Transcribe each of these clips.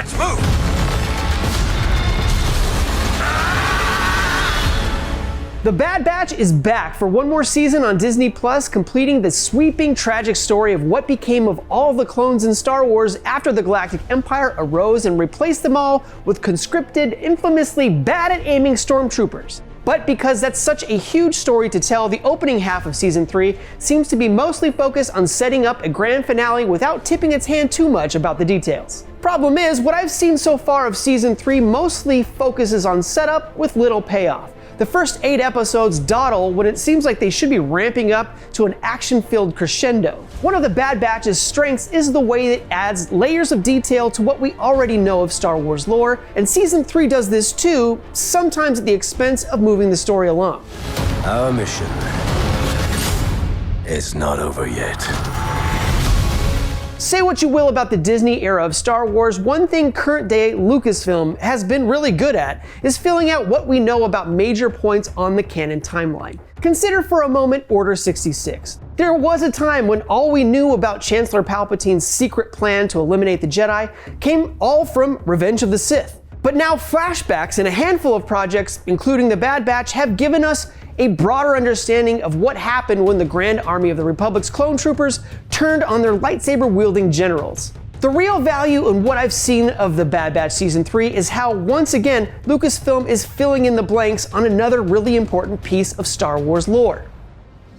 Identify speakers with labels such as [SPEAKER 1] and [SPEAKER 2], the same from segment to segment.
[SPEAKER 1] Batch, move!
[SPEAKER 2] The Bad Batch is back for one more season on Disney Plus, completing the sweeping, tragic story of what became of all the clones in Star Wars after the Galactic Empire arose and replaced them all with conscripted, infamously bad at aiming stormtroopers. But because that's such a huge story to tell, the opening half of Season 3 seems to be mostly focused on setting up a grand finale without tipping its hand too much about the details. Problem is, what I've seen so far of Season 3 mostly focuses on setup with little payoff. The first 8 episodes dawdle when it seems like they should be ramping up to an action-filled crescendo. One of the Bad Batch's strengths is the way it adds layers of detail to what we already know of Star Wars lore, and Season 3 does this too, sometimes at the expense of moving the story along.
[SPEAKER 1] Our mission is not over yet.
[SPEAKER 2] Say what you will about the Disney era of Star Wars, one thing current-day Lucasfilm has been really good at is filling out what we know about major points on the canon timeline. Consider for a moment Order 66. There was a time when all we knew about Chancellor Palpatine's secret plan to eliminate the Jedi came all from Revenge of the Sith. But now flashbacks and a handful of projects, including the Bad Batch, have given us a broader understanding of what happened when the Grand Army of the Republic's clone troopers turned on their lightsaber-wielding generals. The real value in what I've seen of the Bad Batch Season 3 is how, once again, Lucasfilm is filling in the blanks on another really important piece of Star Wars lore.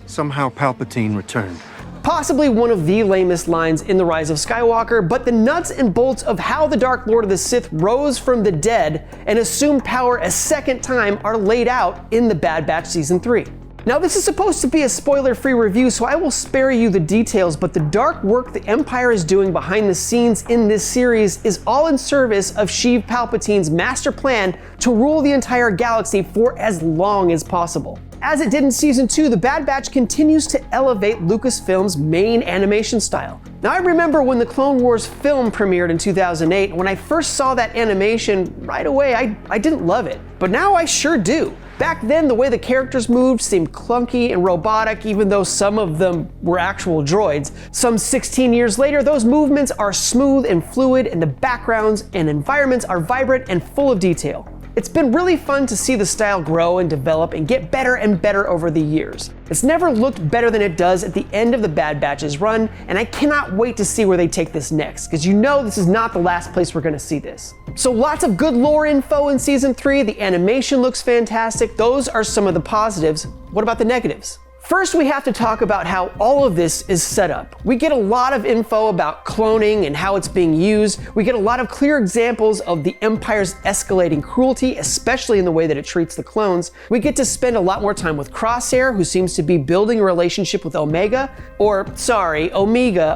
[SPEAKER 3] Somehow Palpatine returned.
[SPEAKER 2] Possibly one of the lamest lines in The Rise of Skywalker, but the nuts and bolts of how the Dark Lord of the Sith rose from the dead and assumed power a second time are laid out in the Bad Batch Season 3. Now, this is supposed to be a spoiler-free review, so I will spare you the details, but the dark work the Empire is doing behind the scenes in this series is all in service of Sheev Palpatine's master plan to rule the entire galaxy for as long as possible. As it did in Season 2, the Bad Batch continues to elevate Lucasfilm's main animation style. Now, I remember when the Clone Wars film premiered in 2008, when I first saw that animation, right away I didn't love it. But now I sure do. Back then, the way the characters moved seemed clunky and robotic, even though some of them were actual droids. Some 16 years later, those movements are smooth and fluid, and the backgrounds and environments are vibrant and full of detail. It's been really fun to see the style grow and develop and get better and better over the years. It's never looked better than it does at the end of the Bad Batch's run, and I cannot wait to see where they take this next, because you know this is not the last place we're gonna see this. So lots of good lore info in Season 3, the animation looks fantastic, those are some of the positives. What about the negatives? First, we have to talk about how all of this is set up. We get a lot of info about cloning and how it's being used. We get a lot of clear examples of the Empire's escalating cruelty, especially in the way that it treats the clones. We get to spend a lot more time with Crosshair, who seems to be building a relationship with Omega,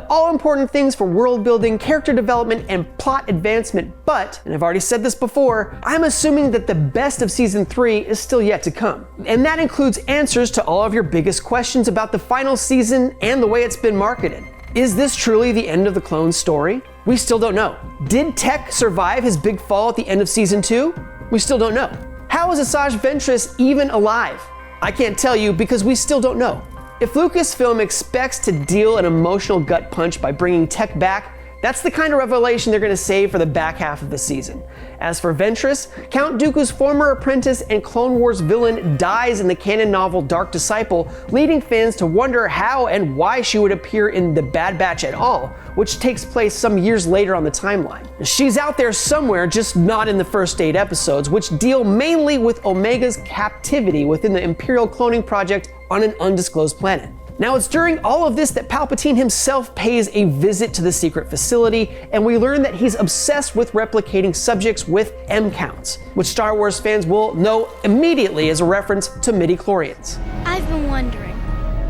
[SPEAKER 2] all important things for world building, character development, and plot advancement. But, and I've already said this before, I'm assuming that the best of Season 3 is still yet to come. And that includes answers to all of your biggest questions about the final season and the way it's been marketed. Is this truly the end of the clone story? We still don't know. Did Tech survive his big fall at the end of Season 2? We still don't know. How is Asaji Ventress even alive? I can't tell you because we still don't know. If Lucasfilm expects to deal an emotional gut punch by bringing Tech back, that's the kind of revelation they're going to save for the back half of the season. As for Ventress, Count Dooku's former apprentice and Clone Wars villain dies in the canon novel Dark Disciple, leading fans to wonder how and why she would appear in The Bad Batch at all, which takes place some years later on the timeline. She's out there somewhere, just not in the first 8 episodes, which deal mainly with Omega's captivity within the Imperial cloning project on an undisclosed planet. Now, it's during all of this that Palpatine himself pays a visit to the secret facility, and we learn that he's obsessed with replicating subjects with M-counts, which Star Wars fans will know immediately as a reference to midi-chlorians.
[SPEAKER 4] I've been wondering,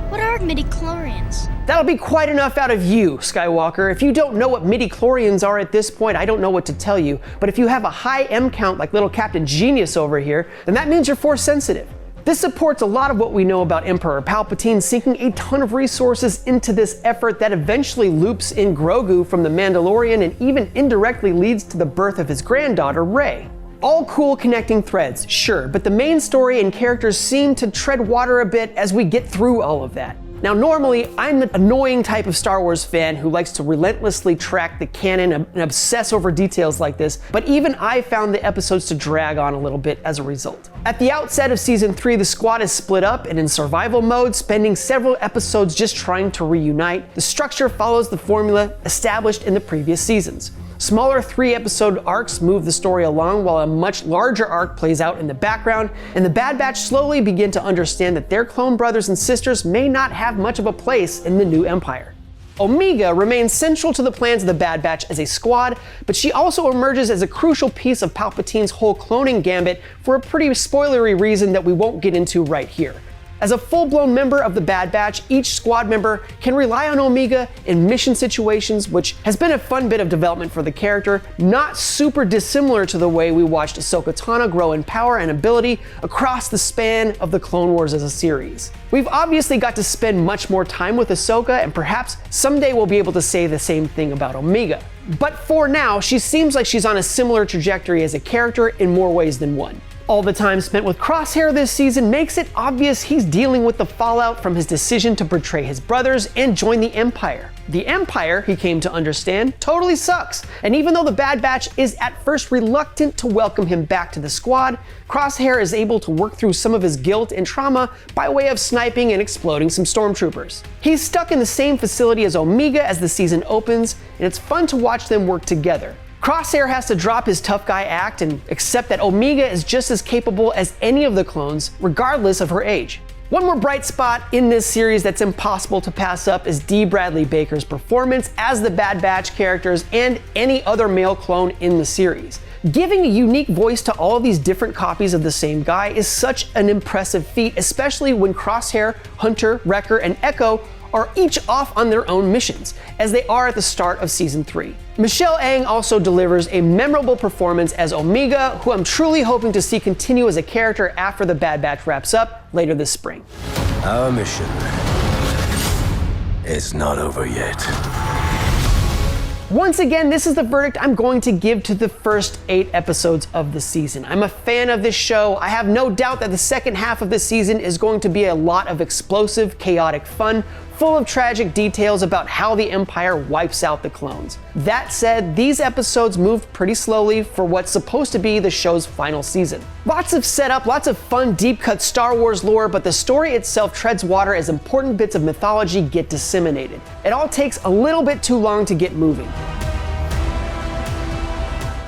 [SPEAKER 4] what are midi-chlorians?
[SPEAKER 2] That'll be quite enough out of you, Skywalker. If you don't know what midi-chlorians are at this point, I don't know what to tell you, but if you have a high M-count like little Captain Genius over here, then that means you're Force sensitive. This supports a lot of what we know about Emperor Palpatine sinking a ton of resources into this effort that eventually loops in Grogu from The Mandalorian and even indirectly leads to the birth of his granddaughter, Rey. All cool connecting threads, sure, but the main story and characters seem to tread water a bit as we get through all of that. Now normally, I'm an annoying type of Star Wars fan who likes to relentlessly track the canon and obsess over details like this, but even I found the episodes to drag on a little bit as a result. At the outset of season 3, the squad is split up and in survival mode, spending several episodes just trying to reunite. The structure follows the formula established in the previous seasons. Smaller 3-episode arcs move the story along while a much larger arc plays out in the background, and the Bad Batch slowly begin to understand that their clone brothers and sisters may not have much of a place in the new Empire. Omega remains central to the plans of the Bad Batch as a squad, but she also emerges as a crucial piece of Palpatine's whole cloning gambit for a pretty spoilery reason that we won't get into right here. As a full-blown member of the Bad Batch, each squad member can rely on Omega in mission situations, which has been a fun bit of development for the character, not super dissimilar to the way we watched Ahsoka Tano grow in power and ability across the span of the Clone Wars as a series. We've obviously got to spend much more time with Ahsoka, and perhaps someday we'll be able to say the same thing about Omega. But for now, she seems like she's on a similar trajectory as a character in more ways than one. All the time spent with Crosshair this season makes it obvious he's dealing with the fallout from his decision to betray his brothers and join the Empire. The Empire, he came to understand, totally sucks, and even though the Bad Batch is at first reluctant to welcome him back to the squad, Crosshair is able to work through some of his guilt and trauma by way of sniping and exploding some stormtroopers. He's stuck in the same facility as Omega as the season opens, and it's fun to watch them work together. Crosshair has to drop his tough guy act and accept that Omega is just as capable as any of the clones, regardless of her age. One more bright spot in this series that's impossible to pass up is D. Bradley Baker's performance as the Bad Batch characters and any other male clone in the series. Giving a unique voice to all of these different copies of the same guy is such an impressive feat, especially when Crosshair, Hunter, Wrecker, and Echo are each off on their own missions, as they are at the start of season 3. Michelle Ang also delivers a memorable performance as Omega, who I'm truly hoping to see continue as a character after the Bad Batch wraps up later this spring.
[SPEAKER 1] Our mission is not over yet.
[SPEAKER 2] Once again, this is the verdict I'm going to give to the first 8 episodes of the season. I'm a fan of this show. I have no doubt that the second half of the season is going to be a lot of explosive, chaotic fun, full of tragic details about how the Empire wipes out the clones. That said, these episodes moved pretty slowly for what's supposed to be the show's final season. Lots of setup, lots of fun, deep-cut Star Wars lore, but the story itself treads water as important bits of mythology get disseminated. It all takes a little bit too long to get moving.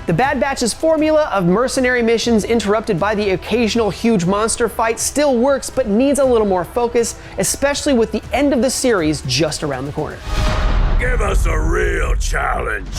[SPEAKER 2] The Bad Batch's formula of mercenary missions interrupted by the occasional huge monster fight still works, but needs a little more focus, especially with the end of the series just around the corner.
[SPEAKER 1] Give us a real challenge.